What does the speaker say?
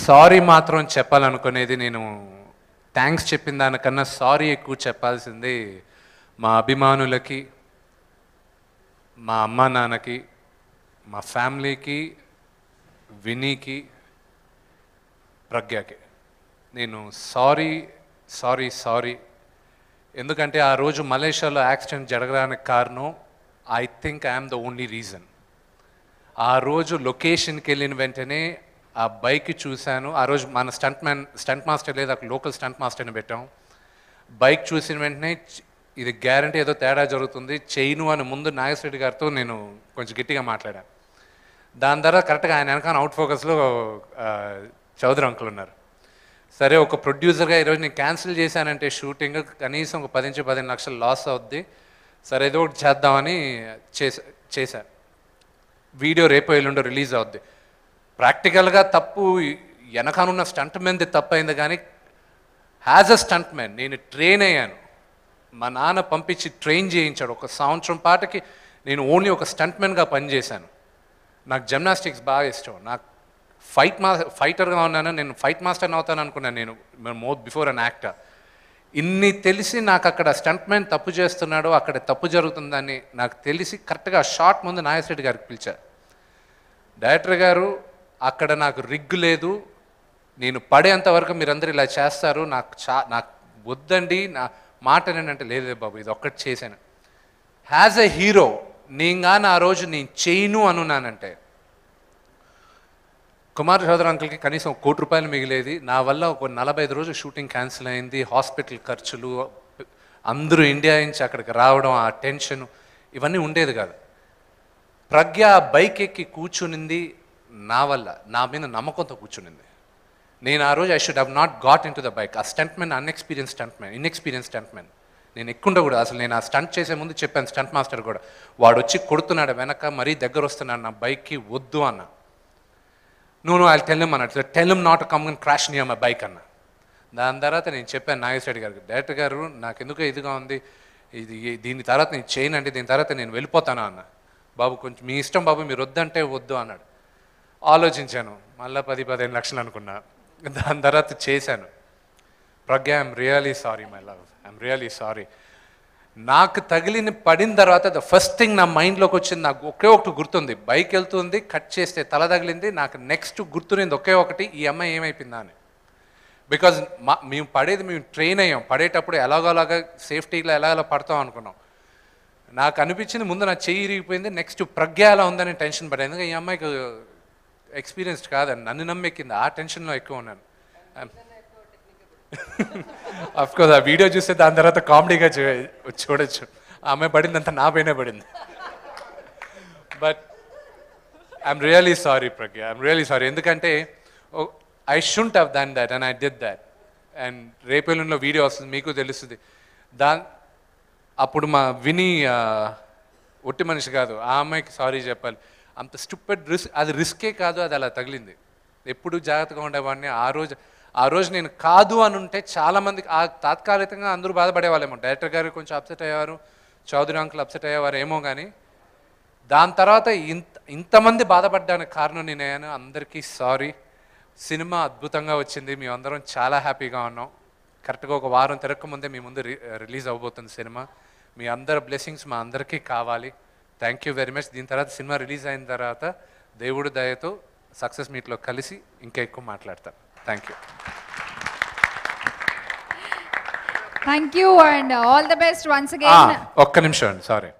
Sorry మాత్రం చెప్పాలనుకునేది నేను thanks చెప్పిన దానికన్నా సారీ ఎక్కువ చెప్పాల్సింది మా అభిమానులకి, మా అమ్మ నాన్నకి, మా ఫ్యామిలీకి, వినీకి, ప్రజ్ఞకి. నేను సారీ సారీ సారీ. ఎందుకంటే ఆ రోజు మలేషియాలో యాక్సిడెంట్ జరగడానికి కారణం I think I'm the only reason. ఆ రోజు లొకేషన్కి వెళ్ళిన వెంటనే ఆ బైక్ చూశాను. ఆ రోజు మన స్టంట్ మాస్టర్ లేదు, అక్కడ లోకల్ స్టంట్ మాస్టర్ని పెట్టాం. బైక్ చూసిన వెంటనే ఇది గ్యారంటీ ఏదో తేడా జరుగుతుంది చేయను అని ముందు నాగేశ్వరరెడ్డి గారితో నేను కొంచెం గట్టిగా మాట్లాడాను. దాని తర్వాత కరెక్ట్గా ఆయన వెనకాల అవుట్ ఫోకస్లో చౌదరి అంకుల్ ఉన్నారు. సరే, ఒక ప్రొడ్యూసర్గా ఈరోజు నేను క్యాన్సిల్ చేశానంటే షూటింగ్ కనీసం ఒక 10-15 లక్షలు లాస్ అవుద్ది. సరే, ఏదో ఒకటి చేద్దామని చేశాను. వీడియో రేపు ఎల్లుండో రిలీజ్ అవుద్ది. ప్రాక్టికల్గా తప్పు వెనకానున్న స్టంట్ మ్యాన్ది తప్పు అయింది, కానీ యాజ్ అ స్టంట్ మ్యాన్ నేను ట్రైన్ అయ్యాను. మా నాన్న పంపించి ట్రైన్ చేయించాడు. ఒక సంవత్సరం పాటకి నేను ఓన్లీ ఒక స్టంట్ మ్యాన్గా పనిచేశాను. నాకు జిమ్నాస్టిక్స్ బాగా ఇష్టం. నాకు ఫైటర్గా ఉన్నాను. నేను ఫైట్ మాస్టర్ని అవుతాను అనుకున్నాను నేను బిఫోర్ అన్ యాక్టర్. ఇన్ని తెలిసి నాకు అక్కడ స్టంట్ మ్యాన్ తప్పు చేస్తున్నాడు, అక్కడ తప్పు జరుగుతుందని నాకు తెలిసి కరెక్ట్గా షార్ట్ ముందు నాగేశ్వరరెడ్డి గారికి పిలిచారు. డైరెక్టర్ గారు, అక్కడ నాకు రిగ్గు లేదు, నేను పడేంత వరకు మీరందరూ ఇలా చేస్తారు, నాకు వద్దండి, నా మాట ఏంటంటే లేదు బాబు ఇది ఒక్కటి చేశాను. యాజ్ ఎ హీరో నేను కానీ ఆ రోజు నేను చేయను అనున్నానంటే కుమార్ చౌదరి అంకుల్కి కనీసం ₹1,00,00,000 మిగిలేది. నా వల్ల ఒక 45 రోజులు షూటింగ్ క్యాన్సిల్ అయింది. హాస్పిటల్ ఖర్చులు, అందరూ ఇండియా నుంచి అక్కడికి రావడం, ఆ టెన్షన్ ఇవన్నీ ఉండేది కాదు. ప్రజ్ఞ బైక్ ఎక్కి కూర్చునింది నా వల్ల, నా మీద నమ్మకంతో కూర్చునింది. నేను ఆ రోజు I should have not got into the bike. ఆ stunt man inexperience stunt man. నేను ఎక్కుండా కూడా అసలు నేను ఆ స్టంట్ చేసే ముందు చెప్పాను స్టంట్ మాస్టర్ కూడా, వాడు వచ్చి కొడుతున్నాడు వెనక, మరీ దగ్గర వస్తున్నాడు నా బైక్కి, వద్దు అన్న. నువ్వు ఐ టెల్ హిమ్ అన్నట్టు, tell him not come and crash near my bike అన్న. దాని తర్వాత నేను చెప్పాను నాగేశ్వరరెడ్డి గారికి, డైరెక్టర్ గారు నాకు ఎందుకో ఇదిగా ఉంది, దీని తర్వాత నేను చేయనండి, దీని తర్వాత నేను వెళ్ళిపోతాను అన్న. బాబు కొంచెం మీ ఇష్టం బాబు, మీరు వద్దంటే వద్దు అన్నాడు. ఆలోచించాను, మళ్ళీ 10-15 లక్షలు అనుకున్నా. దాని తర్వాత చేశాను. Pragna, I'm really sorry my love, I'm really sorry. నాకు పడిన తర్వాత ద ఫస్ట్ థింగ్ నా మైండ్లోకి వచ్చింది, నాకు ఒకే ఒకటి గుర్తుంది. బైక్ వెళ్తుంది, కట్ చేస్తే తల తగిలింది. నాకు నెక్స్ట్ గుర్తునింది ఒకే ఒకటి, ఈ అమ్మాయి ఏమైపోయిందా అని. బికాజ్ మేము ట్రైన్ అయ్యాం, పడేటప్పుడు ఎలాగోలాగా సేఫ్టీలో ఎలాగోలా పడతాం అనుకున్నాం. నాకు అనిపించింది ముందు నా చెయ్యి ఇరిగిపోయింది, నెక్స్ట్ ప్రజ్ఞ ఎలా ఉందని టెన్షన్ పడేది. ఎందుకంటే ఈ అమ్మాయికి ఎక్స్పీరియన్స్డ్ కాదని నన్ను నమ్మెక్కింది, ఆ టెన్షన్లో ఎక్కువ ఉన్నాను. అఫ్కోర్స్ ఆ వీడియో చూస్తే దాని తర్వాత కామెడీగా చూడొచ్చు, ఆ అమ్మాయి పడిందంతా నా పైన పడింది. But I'm really sorry Pragna, I'm really sorry. ఎందుకంటే I shouldn't have done that and I did that. And రేపేళ్ళలో వీడియో వస్తుంది, మీకు తెలుస్తుంది. అప్పుడు మా విని ఒట్టి మనిషి కాదు, ఆ అమ్మాయికి సారీ చెప్పాలి. అంత స్టూపిడ్ అది రిస్కే కాదు, అది అలా తగిలింది. ఎప్పుడు జాగ్రత్తగా ఉండేవాడిని. ఆ రోజు నేను కాదు అని ఉంటే చాలామందికి తాత్కాలికంగా అందరూ బాధపడేవాళ్ళేమో. డైరెక్టర్ గారు కొంచెం అప్సెట్ అయ్యేవారు, చౌదరి అంకుల్ అప్సెట్ అయ్యేవారు ఏమో, కానీ దాని తర్వాత ఇంతమంది బాధపడడానికి కారణం నేనయ్యాను. అందరికీ సారీ. సినిమా అద్భుతంగా వచ్చింది, మేమందరం చాలా హ్యాపీగా ఉన్నాం. కరెక్ట్గా ఒక వారం తిరగకముందే మీ ముందు రిలీజ్ అవ్వబోతుంది సినిమా. మీ అందరి బ్లెస్సింగ్స్ మా అందరికీ కావాలి. Thank you very much. దీని తర్వాత సినిమా రిలీజ్ అయిన తర్వాత దేవుడి దయతో సక్సెస్ మీట్లో కలిసి ఇంకా ఎక్కువ మాట్లాడతాను. Thank you. Thank you and all the best once again. ఒక్క నిమిషం అండి, సారీ.